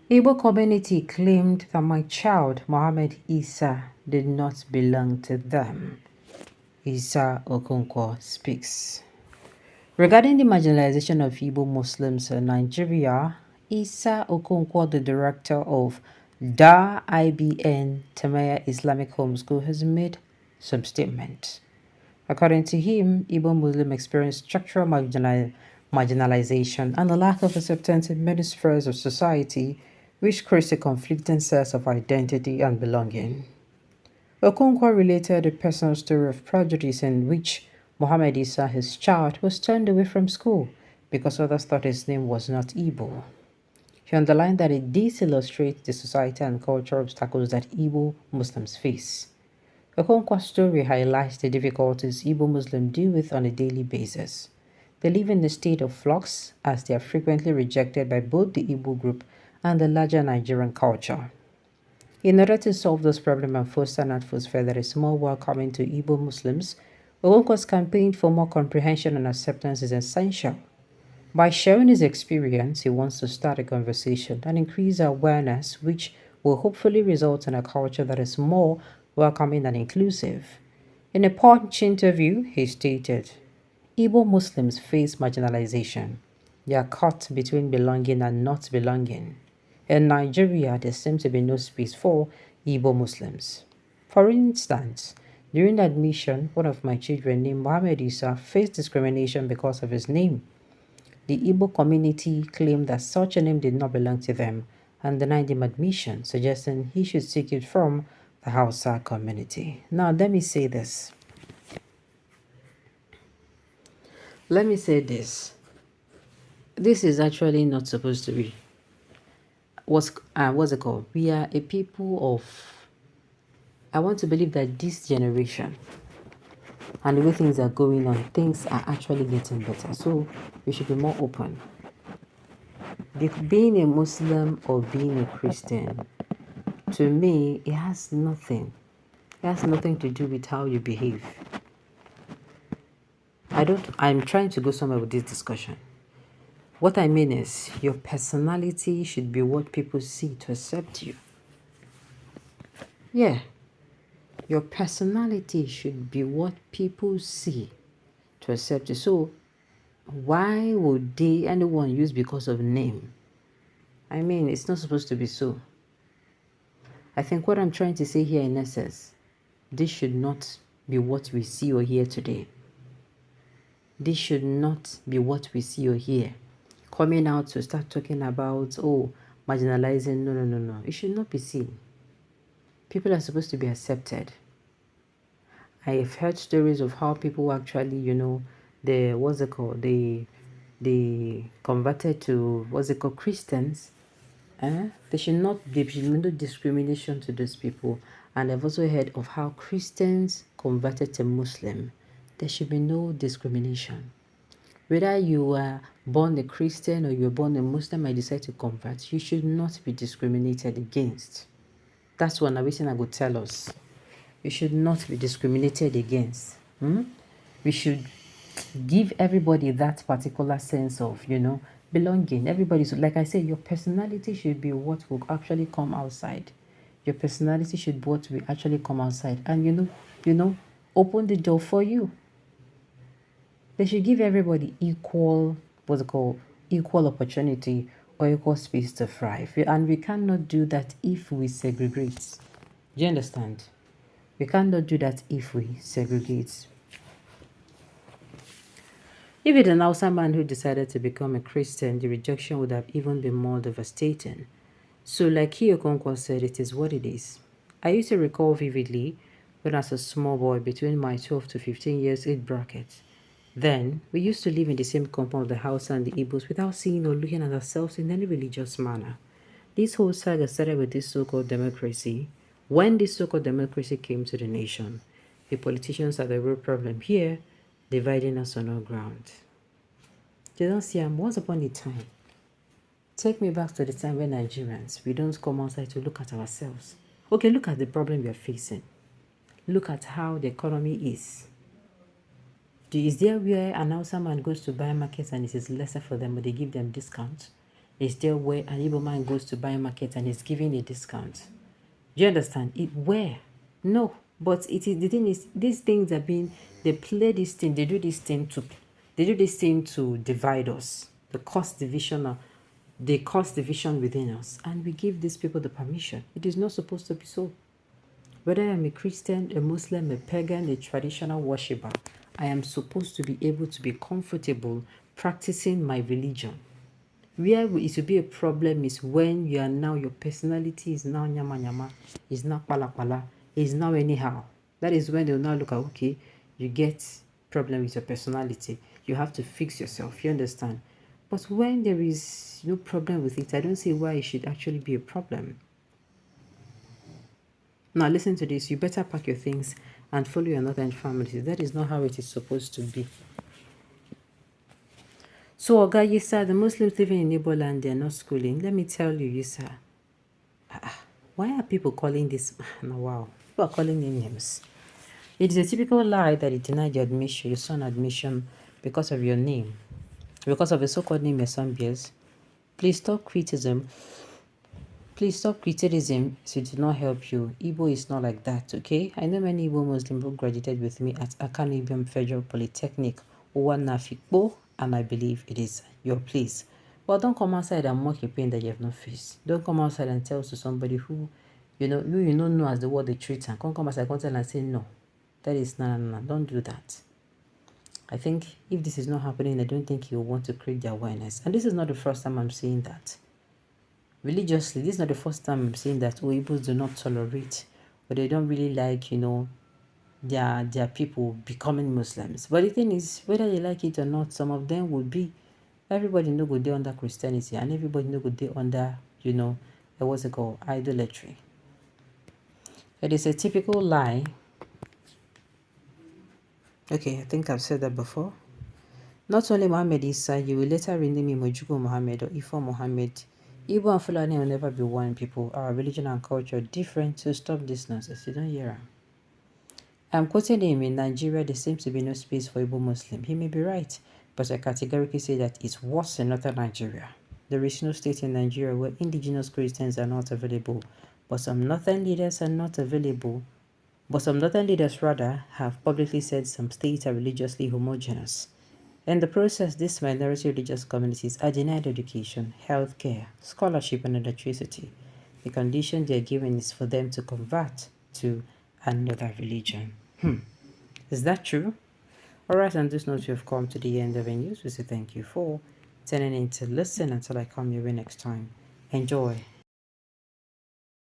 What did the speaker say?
Igbo community claimed that my child, Mohammed Isa, did not belong to them. Isa Okonkwo speaks. Regarding the marginalization of Igbo Muslims in Nigeria, Isa Okonkwo, the director of Dar IBN Tamaya Islamic Homeschool, has made some statements. According to him, Igbo Muslims experience structural marginalization and a lack of acceptance in many spheres of society, which creates a conflicting sense of identity and belonging. Okonkwo related a personal story of prejudice in which Mohammed Isa, his child, was turned away from school because others thought his name was not Igbo. He underlined that this illustrates the societal and cultural obstacles that Igbo Muslims face. Okonkwo's story highlights the difficulties Igbo Muslims deal with on a daily basis. They live in a state of flux as they are frequently rejected by both the Igbo group and the larger Nigerian culture. In order to solve this problem and foster an atmosphere that is more welcoming to Igbo Muslims, Okonkwo's campaign for more comprehension and acceptance is essential. By sharing his experience, he wants to start a conversation and increase awareness, which will hopefully result in a culture that is more welcoming and inclusive. In a Punch interview, he stated, Igbo Muslims face marginalization. They are caught between belonging and not belonging. In Nigeria, there seems to be no space for Igbo Muslims. For instance, during admission, one of my children named Mohammed Isa faced discrimination because of his name. The Igbo community claimed that such a name did not belong to them and denied him admission, suggesting he should seek it from the Hausa community. Now, let me say this. This is actually not supposed to be. What's it called? We are a people of. I want to believe that this generation and the way things are going on, things are actually getting better. So we should be more open. Being a Muslim or being a Christian, to me, it has nothing. It has nothing to do with how you behave. I'm trying to go somewhere with this discussion. What I mean is, your personality should be what people see to accept you. Yeah. Your personality should be what people see to accept you. So, why would anyone use because of name? I mean, it's not supposed to be so. I think what I'm trying to say here in essence, this should not be what we see or hear today. This should not be what we see or hear. Coming out to start talking about, marginalizing. No. It should not be seen. People are supposed to be accepted. I have heard stories of how people actually, they converted to, Christians. There should be no discrimination to those people. And I've also heard of how Christians converted to Muslim. There should be no discrimination. Whether you are born a Christian or you are born a Muslim and decide to convert, you should not be discriminated against. That's what Nawisin would tell us. You should not be discriminated against. We should give everybody that particular sense of, belonging. Everybody, so like I said, your personality should be what will actually come outside. Your personality should be what will actually come outside. And, open the door for you. They should give everybody equal opportunity or equal space to thrive. And we cannot do that if we segregate. Do you understand? We cannot do that if we segregate. If it's an Hausa man who decided to become a Christian, the rejection would have even been more devastating. So like Okonkwo said, it is what it is. I used to recall vividly when I was a small boy between my 12 to 15 years age bracket. Then, we used to live in the same compound of the Hausa and the Igbos without seeing or looking at ourselves in any religious manner. This whole saga started with this so-called democracy. When this so-called democracy came to the nation, the politicians are the real problem here, dividing us on all ground. They don't see once upon a time. Take me back to the time when Nigerians, we don't come outside to look at ourselves. Okay, look at the problem we are facing. Look at how the economy is. Is there where an Hausa man goes to buy markets and it is lesser for them, but they give them discounts? Is there where an Igbo man goes to buy market and is giving a discount? Do you understand? It where? No. But it is the thing is these things are being they play this thing, they do this thing to divide us. The cost division within us. And we give these people the permission. It is not supposed to be so. Whether I'm a Christian, a Muslim, a pagan, a traditional worshiper, I am supposed to be able to be comfortable practicing my religion. Where it will be a problem is when you are now, your personality is now nyama nyama, is now pala pala, is now anyhow. That is when they'll now look at, okay, you get problem with your personality. You have to fix yourself, you understand? But when there is no problem with it, I don't see why it should actually be a problem. Now listen to this. You better pack your things and follow your northern family. That is not how it is supposed to be. So, Oga Yisa, the Muslims living in Igbo land, they are not schooling. Let me tell you, Yisa. Why are people calling this? Now, wow. People are calling them names. It is a typical lie that it denied your admission, your son admission, because of your name. Because of the so-called name your son bears. Please stop criticism. Please stop criticism so it did not help you. Igbo is not like that, okay? I know many Igbo Muslims who graduated with me at Akanu Ibiam Federal Polytechnic, Uwanafikpo, and I believe it is your place. But don't come outside and mock a pain that you have not faced. Don't come outside and tell to somebody who, you don't know as the word they treat and come outside and tell and say no. That is no. Don't do that. I think if this is not happening, I don't think you want to create the awareness. And this is not the first time I'm saying that. Religiously, this is not the first time I'm saying that Igbos do not tolerate or they don't really like, their people becoming Muslims. But the thing is, whether they like it or not, some of them will be. Everybody know go there under Christianity and everybody know go there under, what's it called, idolatry. It is a typical lie. Okay, I think I've said that before. Not only Muhammad Isa, you will later rename him Ojugo Muhammad or Ifo Muhammad. Igbo and Fulani will never be one people. Our religion and culture are different, so stop this nonsense. You don't hear him. I'm quoting him. In Nigeria, there seems to be no space for Igbo Muslim. He may be right, but I categorically say that it's worse in northern Nigeria. There is no state in Nigeria where indigenous Christians are not available, but some northern leaders are not available. But some northern leaders, rather, have publicly said some states are religiously homogeneous. In the process, these minority religious communities are denied education, healthcare, scholarship, and electricity. The condition they are given is for them to convert to another religion. Is that true? Alright, on this note, we have come to the end of the news. We say thank you for tuning in to listen until I come your way next time. Enjoy.